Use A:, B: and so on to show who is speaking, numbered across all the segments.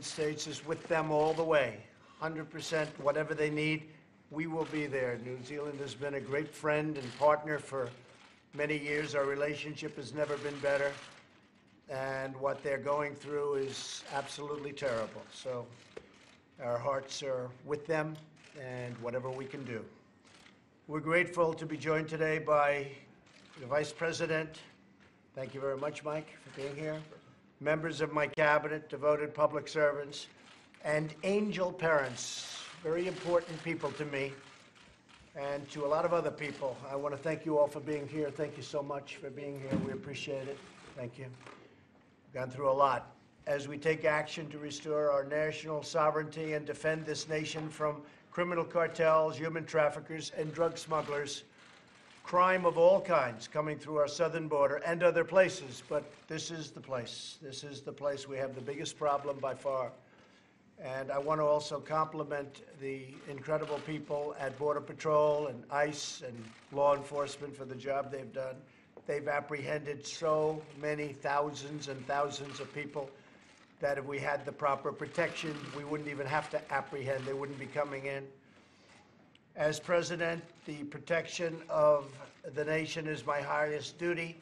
A: States is with them all the way, 100%. Whatever they need, we will be there. New Zealand has been a great friend and partner for many years. Our relationship has never been better, and what they're going through is absolutely terrible. So our hearts are with them, and whatever we can do. We're grateful to be joined today by the Vice President. Thank you very much, Mike, for being here. Members of my cabinet, devoted public servants, and angel parents, very important people to me and to a lot of other people. I want to thank you all for being here. Thank you so much for being here. We appreciate it. Thank you. We've gone through a lot. As we take action to restore our national sovereignty and defend this nation from criminal cartels, human traffickers, and drug smugglers, crime of all kinds coming through our southern border and other places, but this is the place. This is the place we have the biggest problem by far. And I want to also compliment the incredible people at Border Patrol and ICE and law enforcement for the job they've done. They've apprehended so many thousands and thousands of people that if we had the proper protection, we wouldn't even have to apprehend. They wouldn't be coming in. As president, the protection of the nation is my highest duty.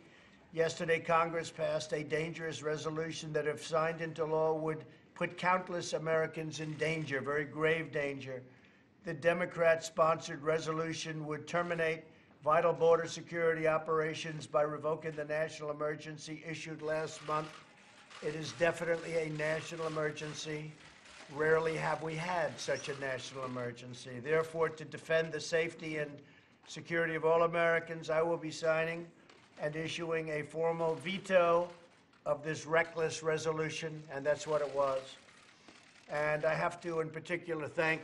A: Yesterday, Congress passed a dangerous resolution that, if signed into law, would put countless Americans in danger, very grave danger. The Democrat-sponsored resolution would terminate vital border security operations by revoking the national emergency issued last month. It is definitely a national emergency. Rarely have we had such a national emergency. Therefore, to defend the safety and security of all Americans, I will be signing and issuing a formal veto of this reckless resolution, and that's what it was. And I have to, in particular, thank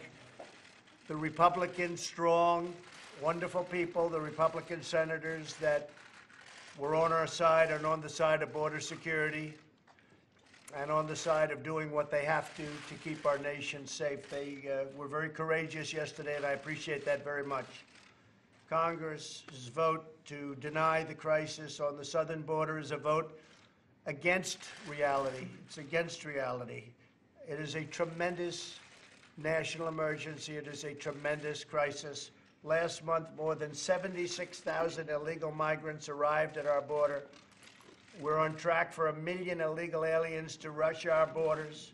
A: the Republican, strong, wonderful people, the Republican senators that were on our side and on the side of border security, and on the side of doing what they have to keep our nation safe. They were very courageous yesterday, and I appreciate that very much. Congress's vote to deny the crisis on the southern border is a vote against reality. It's against reality. It is a tremendous national emergency. It is a tremendous crisis. Last month, more than 76,000 illegal migrants arrived at our border. We're on track for 1 million illegal aliens to rush our borders.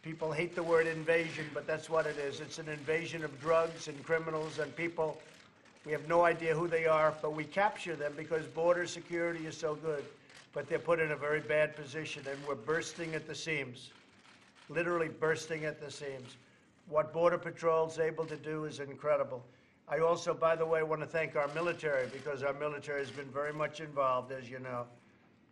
A: People hate the word invasion, but that's what it is. It's an invasion of drugs and criminals and people. We have no idea who they are, but we capture them because border security is so good. But they're put in a very bad position, and we're bursting at the seams, literally bursting at the seams. What Border Patrol is able to do is incredible. I also, by the way, want to thank our military, because our military has been very much involved, as you know.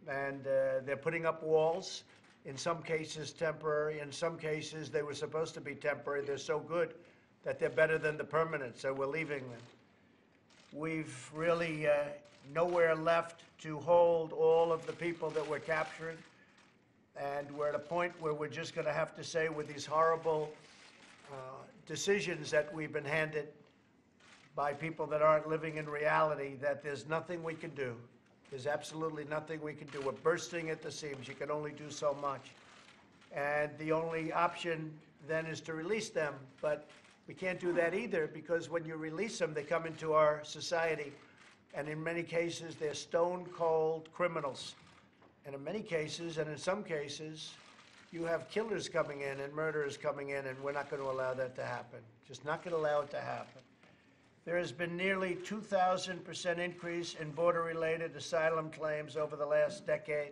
A: And they're putting up walls, in some cases temporary, in some cases they were supposed to be temporary. They're so good that they're better than the permanent, so we're leaving them. We've really nowhere left to hold all of the people that we're capturing, and we're at a point where we're just going to have to say, with these horrible decisions that we've been handed by people that aren't living in reality, that there's nothing we can do. There's absolutely nothing we can do. We're bursting at the seams. You can only do so much. And the only option then is to release them. But we can't do that either, because when you release them, they come into our society. And in many cases, they're stone-cold criminals. And in many cases, and in some cases, you have killers coming in and murderers coming in, and we're not going to allow that to happen. Just not going to allow it to happen. There has been nearly 2,000% increase in border-related asylum claims over the last decade.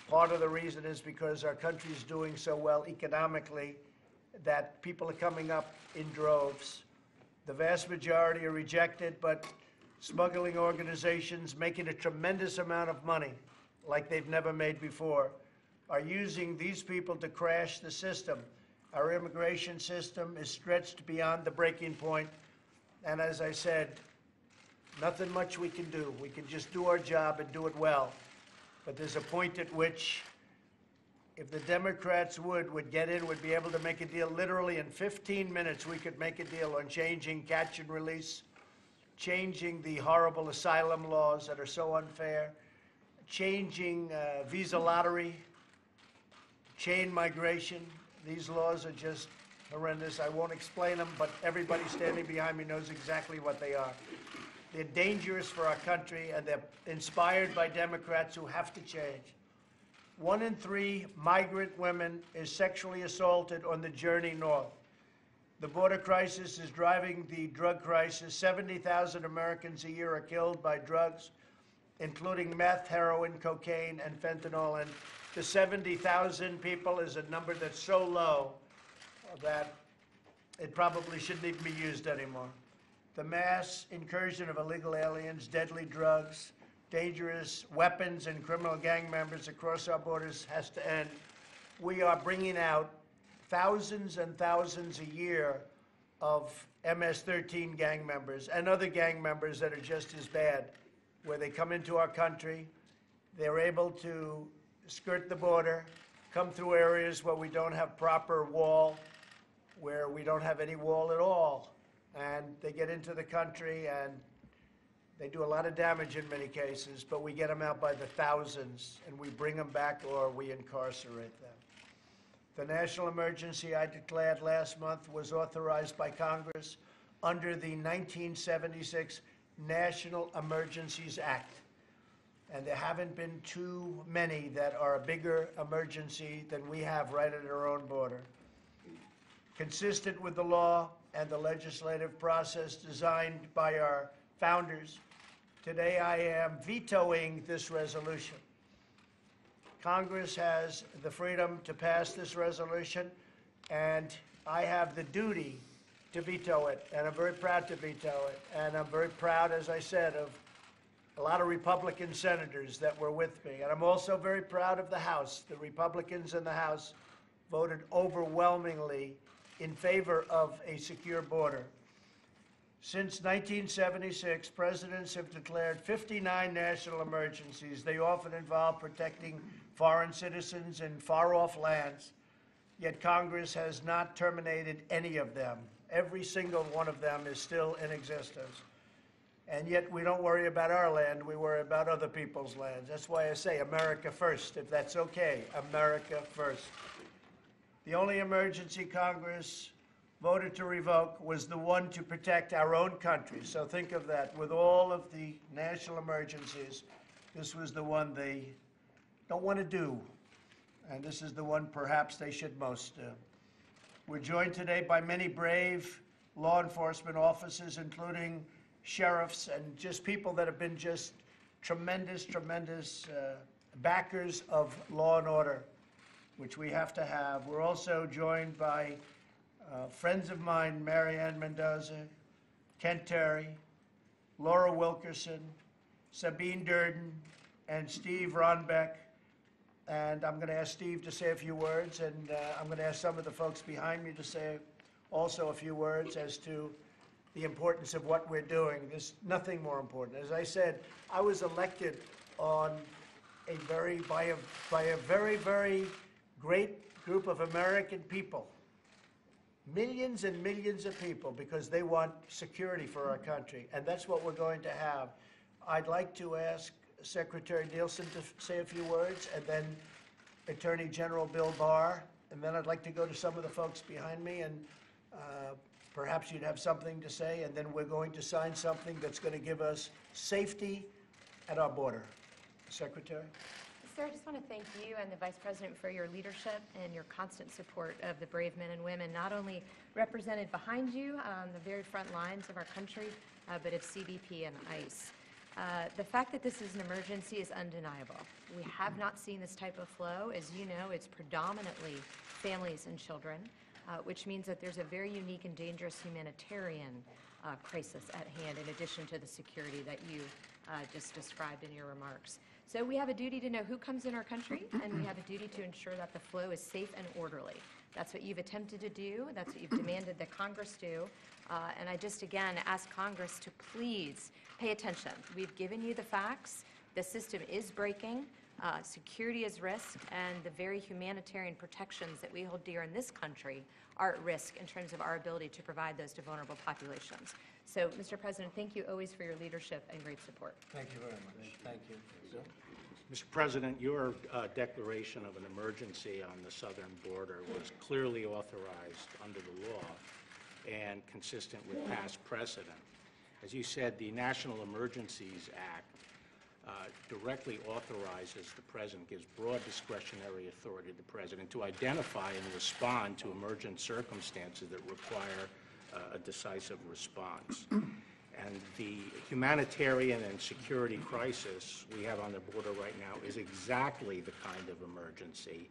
A: Part of the reason is because our country is doing so well economically that people are coming up in droves. The vast majority are rejected, but smuggling organizations making a tremendous amount of money, like they've never made before, are using these people to crash the system. Our immigration system is stretched beyond the breaking point. And as I said, nothing much we can do. We can just do our job and do it well. But there's a point at which, if the Democrats would get in, would be able to make a deal literally in 15 minutes, we could make a deal on changing catch and release, changing the horrible asylum laws that are so unfair, changing visa lottery, chain migration, These laws are just horrendous. I won't explain them, but everybody standing behind me knows exactly what they are. They're dangerous for our country, and they're inspired by Democrats who have to change. 1 in 3 migrant women is sexually assaulted on the journey north. The border crisis is driving the drug crisis. 70,000 Americans a year are killed by drugs, including meth, heroin, cocaine, and fentanyl. And the 70,000 people is a number that's so low that it probably shouldn't even be used anymore. The mass incursion of illegal aliens, deadly drugs, dangerous weapons, and criminal gang members across our borders has to end. We are bringing out thousands and thousands a year of MS-13 gang members and other gang members that are just as bad, where they come into our country, they're able to skirt the border, come through areas where we don't have proper wall, where we don't have any wall at all, and they get into the country and they do a lot of damage in many cases, but we get them out by the thousands, and we bring them back or we incarcerate them. The national emergency I declared last month was authorized by Congress under the 1976 National Emergencies Act. And there haven't been too many that are a bigger emergency than we have right at our own border. Consistent with the law and the legislative process designed by our founders, today I am vetoing this resolution. Congress has the freedom to pass this resolution, and I have the duty to veto it, and I'm very proud to veto it. And I'm very proud, as I said, of a lot of Republican senators that were with me. And I'm also very proud of the House. The Republicans in the House voted overwhelmingly in favor of a secure border. Since 1976, presidents have declared 59 national emergencies. They often involve protecting foreign citizens in far-off lands, yet Congress has not terminated any of them. Every single one of them is still in existence. And yet we don't worry about our land, we worry about other people's lands. That's why I say America first, if that's okay, America first. The only emergency Congress voted to revoke was the one to protect our own country. So think of that. With all of the national emergencies, this was the one they don't want to do. And this is the one perhaps they should most do. We're joined today by many brave law enforcement officers, including sheriffs and just people that have been just tremendous backers of law and order, which we have to have. We're also joined by friends of mine, Marianne Mendoza, Kent Terry, Laura Wilkerson, Sabine Durden, and Steve Ronbeck. And I'm going to ask Steve to say a few words, and I'm going to ask some of the folks behind me to say also a few words as to the importance of what we're doing. There's nothing more important. As I said, I was elected on by a very, very great group of American people. Millions and millions of people, because they want security for our country, and that's what we're going to have. I'd like to ask Secretary Nielsen to say a few words, and then Attorney General Bill Barr, and then I'd like to go to some of the folks behind me, and perhaps you'd have something to say, and then we're going to sign something that's going to give us safety at our border. Secretary?
B: Sir, I just want to thank you and the Vice President for your leadership and your constant support of the brave men and women, not only represented behind you on the very front lines of our country, but of CBP and ICE. The fact that this is an emergency is undeniable. We have not seen this type of flow. As you know, it's predominantly families and children, which means that there's a very unique and dangerous humanitarian crisis at hand, in addition to the security that you just described in your remarks. So we have a duty to know who comes in our country, and we have a duty to ensure that the flow is safe and orderly. That's what you've attempted to do. That's what you've demanded that Congress do. And I just, again, ask Congress to please pay attention. We've given you the facts. The system is breaking. Security is risk, and the very humanitarian protections that we hold dear in this country are at risk in terms of our ability to provide those to vulnerable populations. So, Mr. President, thank you always for your leadership and great support.
A: Thank you very much. Thank you. Bill?
C: Mr. President, your declaration of an emergency on the southern border was clearly authorized under the law and consistent with past precedent. As you said, the National Emergencies Act directly authorizes the President, gives broad discretionary authority to the President to identify and respond to emergent circumstances that require a decisive response. And the humanitarian and security crisis we have on the border right now is exactly the kind of emergency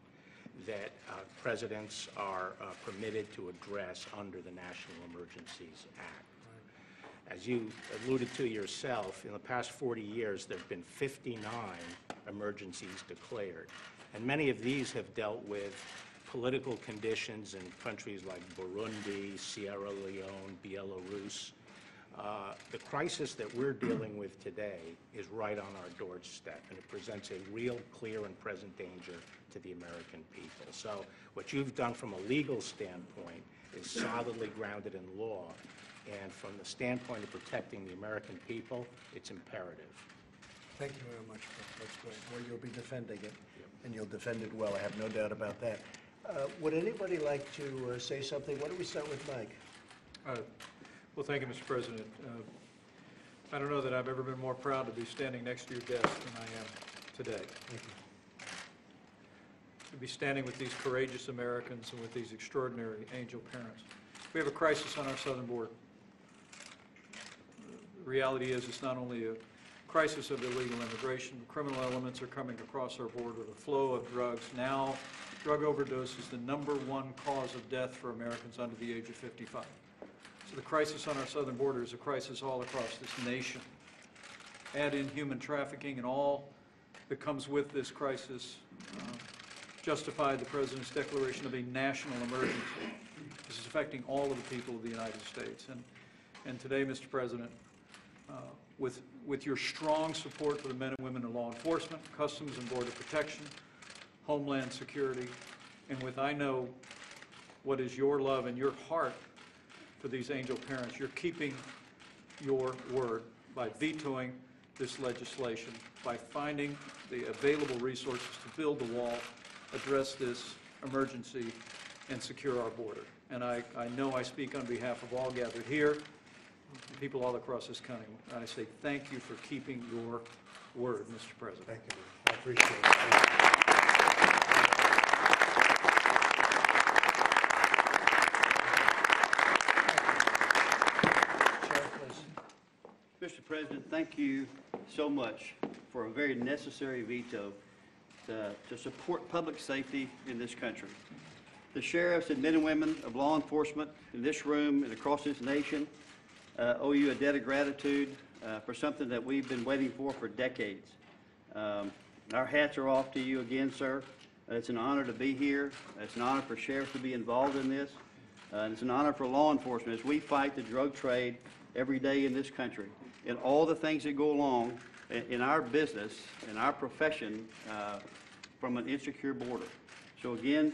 C: that presidents are permitted to address under the National Emergencies Act. As you alluded to yourself, in the past 40 years, there have been 59 emergencies declared. And many of these have dealt with political conditions in countries like Burundi, Sierra Leone, Belarus. The crisis that we're dealing with today is right on our doorstep, and it presents a real, clear, and present danger to the American people. So what you've done from a legal standpoint is solidly grounded in law, and from the standpoint of protecting the American people, it's imperative.
A: Thank you very much. That's great. Well, you'll be defending it, and you'll defend it well. I have no doubt about that. Would anybody like to say something? Why don't we start with Mike?
D: Well, thank you, Mr. President. I don't know that I've ever been more proud to be standing next to your desk than I am today.
A: Thank you.
D: To be standing with these courageous Americans and with these extraordinary angel parents. We have a crisis on our southern border. The reality is it's not only a crisis of illegal immigration, criminal elements are coming across our border, the flow of drugs. Now, drug overdose is the #1 cause of death for Americans under the age of 55. So the crisis on our southern border is a crisis all across this nation. Add in human trafficking and all that comes with this crisis, justified the President's declaration of a national emergency. This is affecting all of the people of the United States. And today, Mr. President, with your strong support for the men and women in law enforcement, Customs and Border Protection, Homeland Security, and with, I know, what is your love and your heart for these angel parents, you're keeping your word by vetoing this legislation, by finding the available resources to build the wall, address this emergency, and secure our border. And I know I speak on behalf of all gathered here, people all across this country. I say thank you for keeping your word, Mr. President.
A: Thank you. I appreciate it.
E: Mr. President, thank you so much for a very necessary veto to support public safety in this country. The sheriffs and men and women of law enforcement in this room and across this nation owe you a debt of gratitude for something that we've been waiting for decades. Our hats are off to you again, sir. It's an honor to be here. It's an honor for sheriffs to be involved in this. And it's an honor for law enforcement as we fight the drug trade every day in this country and all the things that go along in our business, in our profession, from an insecure border. So again,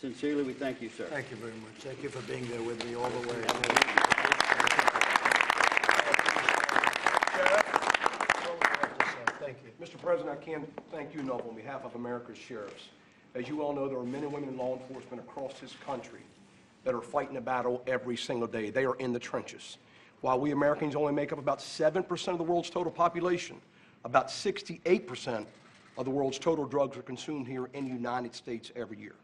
E: sincerely, we thank you, sir.
A: Thank you very much. Thank you for being there with me all the way. Thank you.
F: Mr. President, I can't thank you enough on behalf of America's sheriffs. As you all know, there are men and women in law enforcement across this country that are fighting a battle every single day. They are in the trenches. While we Americans only make up about 7% of the world's total population, about 68% of the world's total drugs are consumed here in the United States every year.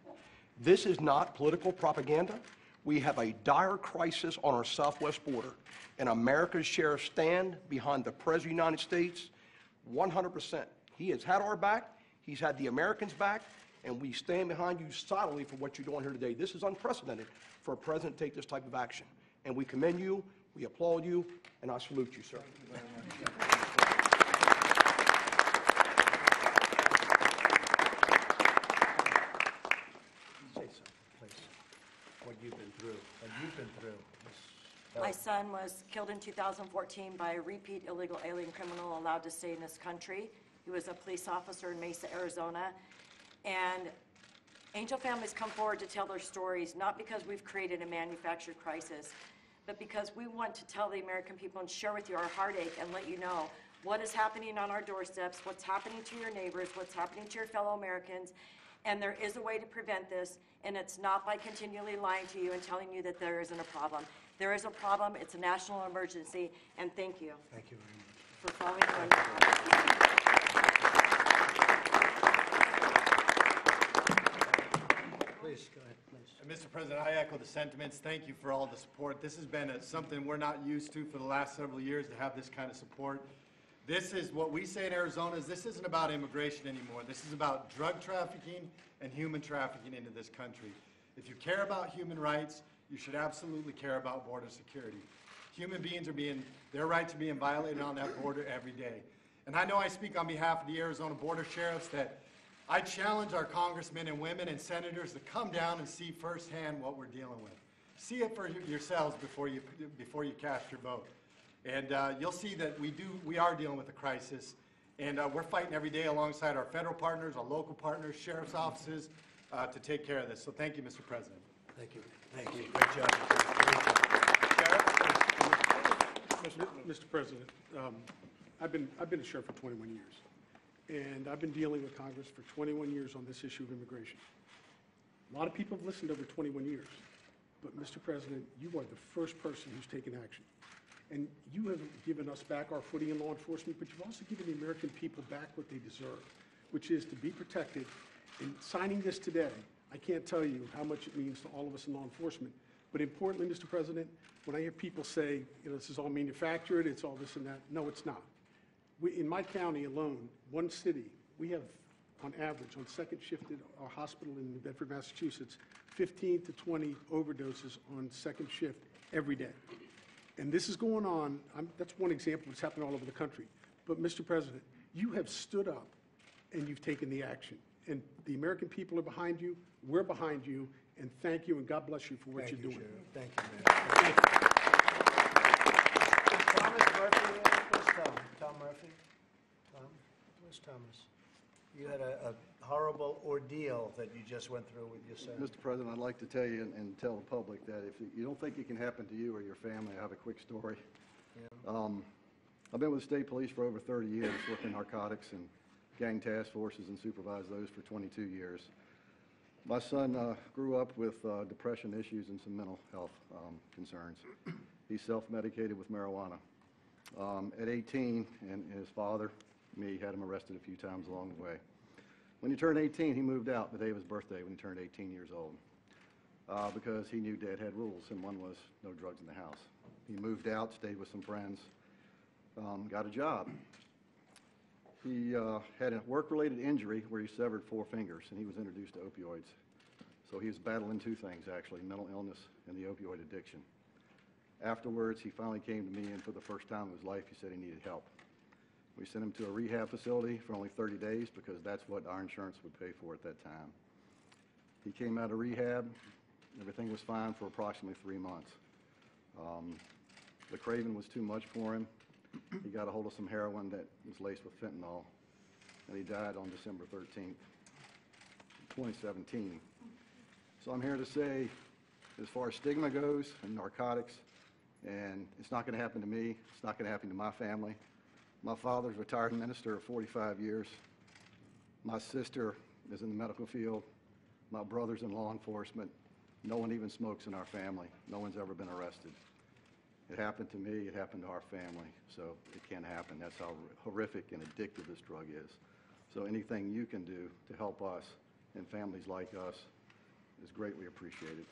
F: This is not political propaganda. We have a dire crisis on our southwest border, and America's sheriffs stand behind the President of the United States 100%. He has had our back, he's had the Americans' back, and we stand behind you solidly for what you're doing here today. This is unprecedented for a president to take this type of action, and we commend you, we applaud you, and I salute you, sir.
A: Say something, please. What you've been through. What you've been through.
G: My son was killed in 2014 by a repeat illegal alien criminal allowed to stay in this country. He was a police officer in Mesa, Arizona. And angel families come forward to tell their stories, not because we've created a manufactured crisis, but because we want to tell the American people and share with you our heartache and let you know what is happening on our doorsteps, what's happening to your neighbors, what's happening to your fellow Americans, and there is a way to prevent this, and it's not by continually lying to you and telling you that there isn't a problem. There is a problem, it's a national emergency, and thank you.
A: Thank you very much.
G: For following through.
A: Please, go ahead, please.
H: Mr. President, I echo the sentiments. Thank you for all the support. This has been something we're not used to for the last several years, to have this kind of support. This is what we say in Arizona is this isn't about immigration anymore. This is about drug trafficking and human trafficking into this country. If you care about human rights, you should absolutely care about border security. Human beings their rights are being violated on that border every day. And I know I speak on behalf of the Arizona Border Sheriffs that I challenge our congressmen and women and senators to come down and see firsthand what we're dealing with. See it for yourselves before you cast your vote. And you'll see that we are dealing with a crisis, and we're fighting every day alongside our federal partners, our local partners, sheriff's offices, to take care of this. So thank you, Mr. President.
A: Thank you. Thank you. Great job. Great job. Sheriff?
I: Mr. President, I've been a sheriff for 21 years, and I've been dealing with Congress for 21 years on this issue of immigration. A lot of people have listened over 21 years, but Mr. President, you are the first person who's taken action. And you have given us back our footing in law enforcement, but you've also given the American people back what they deserve, which is to be protected. And signing this today, I can't tell you how much it means to all of us in law enforcement. But importantly, Mr. President, when I hear people say, this is all manufactured, it's all this and that, no, it's not. In my county alone, one city, we have, on average, on second shift at our hospital in Bedford, Massachusetts, 15 to 20 overdoses on second shift every day. And this is going on, that's one example that's happening all over the country. But Mr. President, you have stood up and you've taken the action. And the American people are behind you, we're behind you, and thank you and God bless you for what you're doing.
A: Thank you, man. Thank you. Thomas Murphy, where's Tom? Tom Murphy? Tom? Where's Thomas? You had a horrible ordeal that you just went through with your son.
J: Mr. President, I'd like to tell you and tell the public that if you don't think it can happen to you or your family, I have a quick story.
A: Yeah.
J: I've been with the state police for over 30 years, working narcotics and gang task forces and supervised those for 22 years. My son grew up with depression issues and some mental health concerns. He's self-medicated with marijuana. At 18, and his father, me, had him arrested a few times along the way. When he turned 18, he moved out the day of his birthday when he turned 18 years old because he knew Dad had rules, and one was no drugs in the house. He moved out, stayed with some friends, got a job. He had a work-related injury where he severed 4 fingers, and he was introduced to opioids. So he was battling 2 things, actually, mental illness and the opioid addiction. Afterwards, he finally came to me, and for the first time in his life, he said he needed help. We sent him to a rehab facility for only 30 days because that's what our insurance would pay for at that time. He came out of rehab. Everything was fine for approximately 3 months. The craving was too much for him. He got a hold of some heroin that was laced with fentanyl, and he died on December 13th, 2017. So I'm here to say, as far as stigma goes and narcotics, and it's not going to happen to me, it's not going to happen to my family. My father's a retired minister of 45 years. My sister is in the medical field. My brother's in law enforcement. No one even smokes in our family. No one's ever been arrested. It happened to me, it happened to our family, so it can't happen. That's how horrific and addictive this drug is. So anything you can do to help us and families like us is greatly appreciated.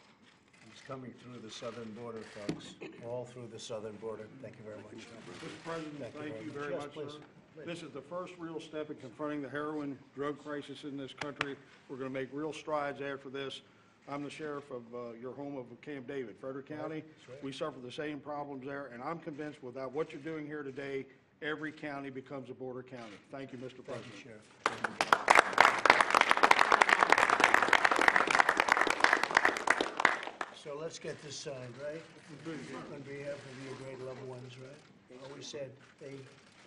A: He's coming through the southern border, folks, all through the southern border. Thank you very much.
K: Mr. President, thank you very
A: Yes,
K: much,
A: please.
K: sir. This is the first real step in confronting the heroin drug crisis in this country. We're going to make real strides after this. I'm the sheriff of your home of Camp David, Frederick County.
A: right.
K: We suffer the same problems there, and I'm convinced without what you're doing here today, every county becomes a border county. Thank you, Mr.
A: Thank
K: President.
A: you, Sheriff. So let's get this signed, right? On behalf of your great loved ones, right? You always said they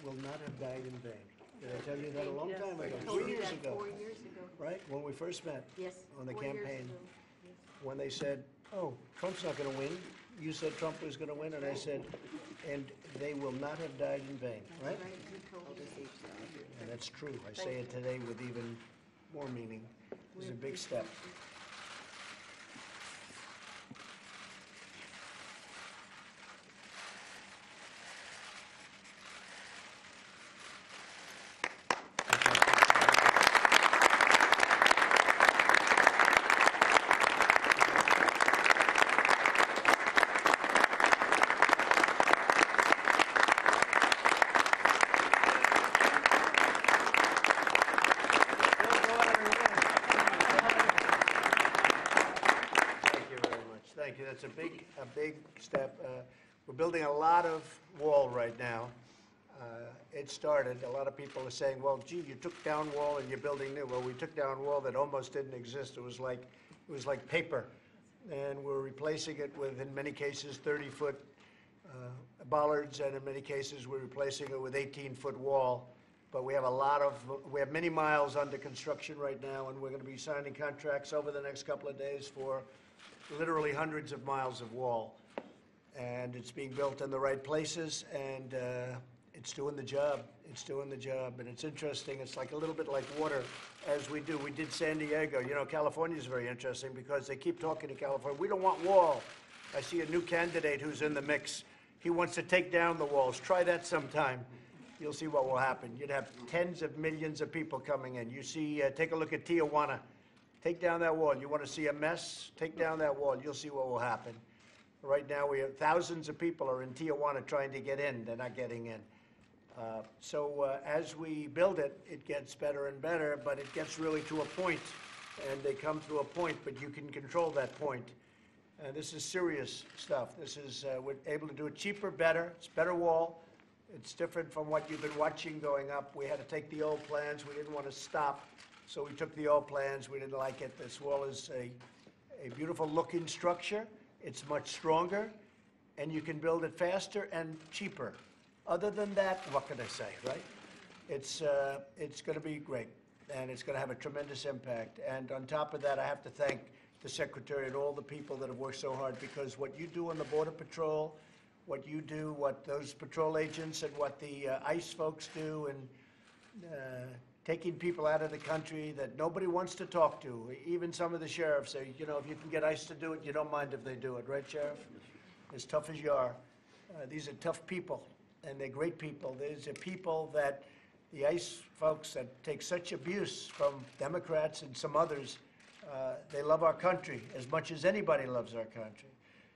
A: will not have died in vain. Did I tell you that a long time ago? 4 years ago.
L: 4 years ago.
A: Right, when we first met.
L: Yes.
A: On the
L: 4 years
A: campaign.
L: ago. Yes.
A: When they said, oh, Trump's not going to win, you said Trump was going to win, and I said, and they will not have died in vain, right? And that's true. I say it today with even more meaning. It's a big step. Thank you. That's a big step. We're building a lot of wall right now. It started, a lot of people are saying, well, gee, you took down wall and you're building new. Well, we took down wall that almost didn't exist. It was like paper. And we're replacing it with, in many cases, 30-foot bollards, and in many cases, we're replacing it with 18-foot wall. But we have many miles under construction right now, and we're going to be signing contracts over the next couple of days for literally hundreds of miles of wall. And it's being built in the right places, and it's doing the job. It's doing the job. And it's interesting. It's like a little bit like water, as we do. We did San Diego. You know, California is very interesting because they keep talking to California. We don't want wall. I see a new candidate who's in the mix. He wants to take down the walls. Try that sometime. You'll see what will happen. You'd have tens of millions of people coming in. You see, take a look at Tijuana. Take down that wall. You want to see a mess? Take down that wall. You'll see what will happen. Right now, we have thousands of people are in Tijuana trying to get in. They're not getting in. So as we build it, it gets better and better, but it gets really to a point, and they come to a point, but you can control that point. And this is serious stuff. This is, we're able to do it cheaper, better. It's better wall. It's different from what you've been watching going up. We had to take the old plans. We didn't want to stop. So we took the old plans. We didn't like it. This wall is a beautiful looking structure. It's much stronger, and you can build it faster and cheaper. Other than that, what can I say, right? It's going to be great, and it's going to have a tremendous impact. And on top of that, I have to thank the Secretary and all the people that have worked so hard, because what you do on the Border Patrol, what you do, what those patrol agents and what the ICE folks do, and taking people out of the country that nobody wants to talk to. Even some of the sheriffs say, you know, if you can get ICE to do it, you don't mind if they do it, right, Sheriff? As tough as you are. These are tough people, and they're great people. These are people that the ICE folks that take such abuse from Democrats and some others, they love our country as much as anybody loves our country.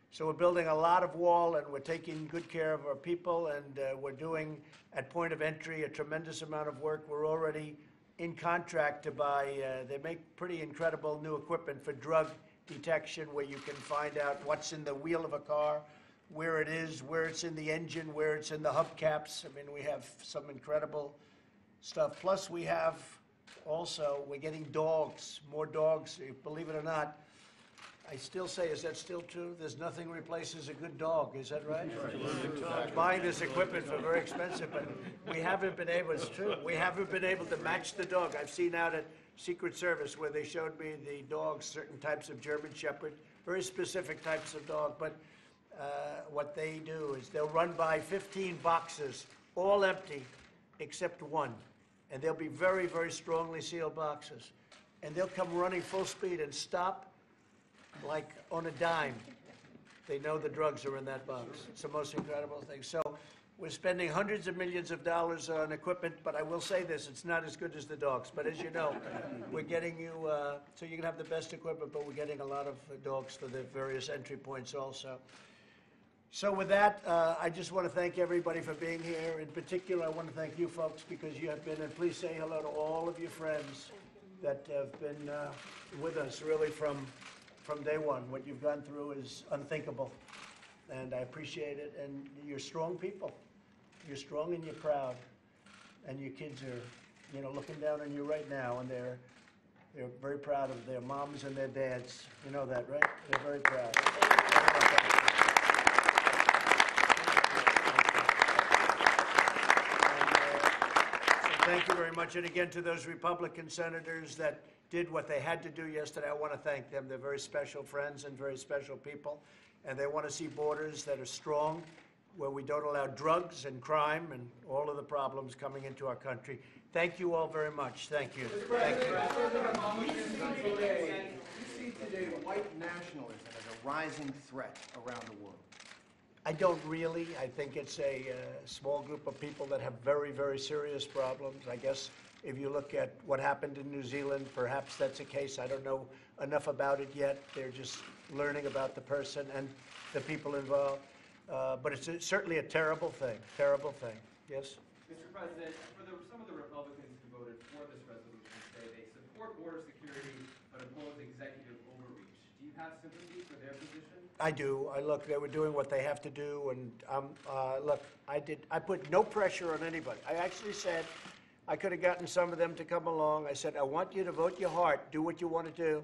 A: So we're building a lot of wall, and we're taking good care of our people, and we're doing, at point of entry, a tremendous amount of work. We're already in contract to buy, they make pretty incredible new equipment for drug detection, where you can find out what's in the wheel of a car, where it is, where it's in the engine, where it's in the hubcaps. I mean, we have some incredible stuff. Plus, we have also, we're getting dogs, more dogs, believe it or not. I still say, is that still true? There's nothing replaces a good dog, is that right? I'm buying this equipment for very expensive, but we haven't been able, it's true, we haven't been able to match the dog. I've seen out at Secret Service where they showed me the dogs, certain types of German Shepherd, very specific types of dog, but what they do is they'll run by 15 boxes, all empty, except one. And they'll be very, very strongly sealed boxes. And they'll come running full speed and stop like on a dime. They know the drugs are in that box. It's the most incredible thing. So we're spending hundreds of millions of dollars on equipment, but I will say this, it's not as good as the dogs. But as you know, we're getting you, so you can have the best equipment, but we're getting a lot of dogs for the various entry points also. So with that, I just want to thank everybody for being here. In particular, I want to thank you folks, because you have been, and please say hello to all of your friends that have been with us really from day one. What you've gone through is unthinkable, and I appreciate it. And you're strong people. You're strong and you're proud, and your kids are, you know, looking down on you right now, and they're very proud of their moms and their dads. You know that, right? They're very proud. Thank you very much. And again, to those Republican senators that did what they had to do yesterday. I want to thank them. They're very special friends and very special people, and they want to see borders that are strong, where we don't allow drugs and crime and all of the problems coming into our country. Thank you all very much. Thank you. Thank you.
L: You see today white nationalism as a rising threat around the world.
A: I don't really. I think it's a small group of people that have very, very serious problems. I guess if you look at what happened in New Zealand, perhaps that's a case. I don't know enough about it yet. They're just learning about the person and the people involved. But it's certainly a terrible thing, Yes?
M: Mr. President, for some of the Republicans who voted for this resolution today, they support border security but oppose executive overreach. Do you have sympathy for their position?
A: I do. Look, they were doing what they have to do, and look, I put no pressure on anybody. I actually said I could have gotten some of them to come along. I said, I want you to vote your heart, do what you want to do.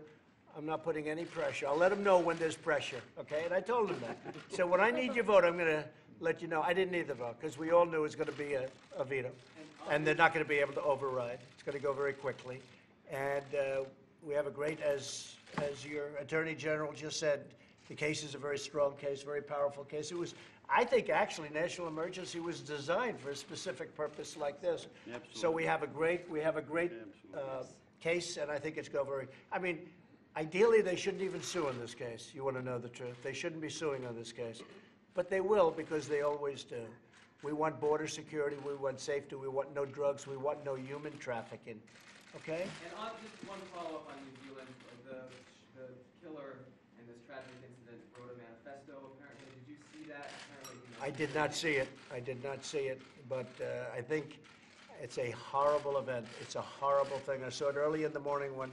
A: I'm not putting any pressure. I'll let them know when there's pressure, okay? And I told them that. So when I need your vote, I'm going to let you know. I didn't need the vote, because we all knew it was going to be a veto, and they're not going to be able to override. It's going to go very quickly. And we have a great, as your Attorney General just said, the case is a very strong case, very powerful case. It was, I think, actually, national emergency was designed for a specific purpose like this.
E: Absolutely.
A: So we have a great case, and I think it's going very. I mean, ideally, they shouldn't even sue in this case. You want to know the truth? They shouldn't be suing on this case, but they will because they always do. We want border security. We want safety. We want no drugs. We want no human trafficking. Okay.
M: And on just one follow-up on New Zealand, the killer in this tragic incident wrote a manifesto, apparently. Did you see that? Apparently,
A: I did not see it. I did not see it, but I think it's a horrible event. It's a horrible thing. I saw it early in the morning when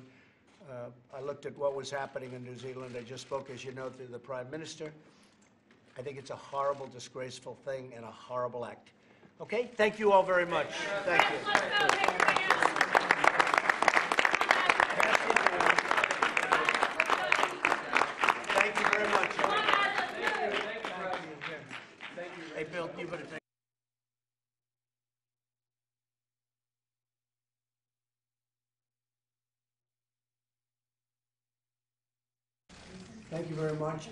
A: I looked at what was happening in New Zealand. I just spoke, as you know, to the Prime Minister. I think it's a horrible, disgraceful thing and a horrible act. Okay? Thank you all very much. Thank you. Thank you very much. Hey, Bill, you better take. Thank you very much.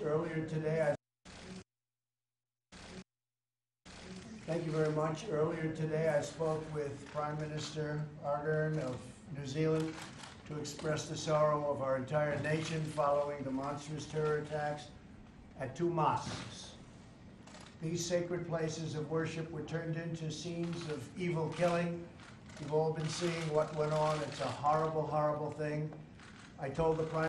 A: Earlier today, I spoke with Prime Minister Ardern of New Zealand to express the sorrow of our entire nation following the monstrous terror attacks at 2 mosques. These sacred places of worship were turned into scenes of evil killing. You've all been seeing what went on. It's a horrible, horrible thing. I told the Prime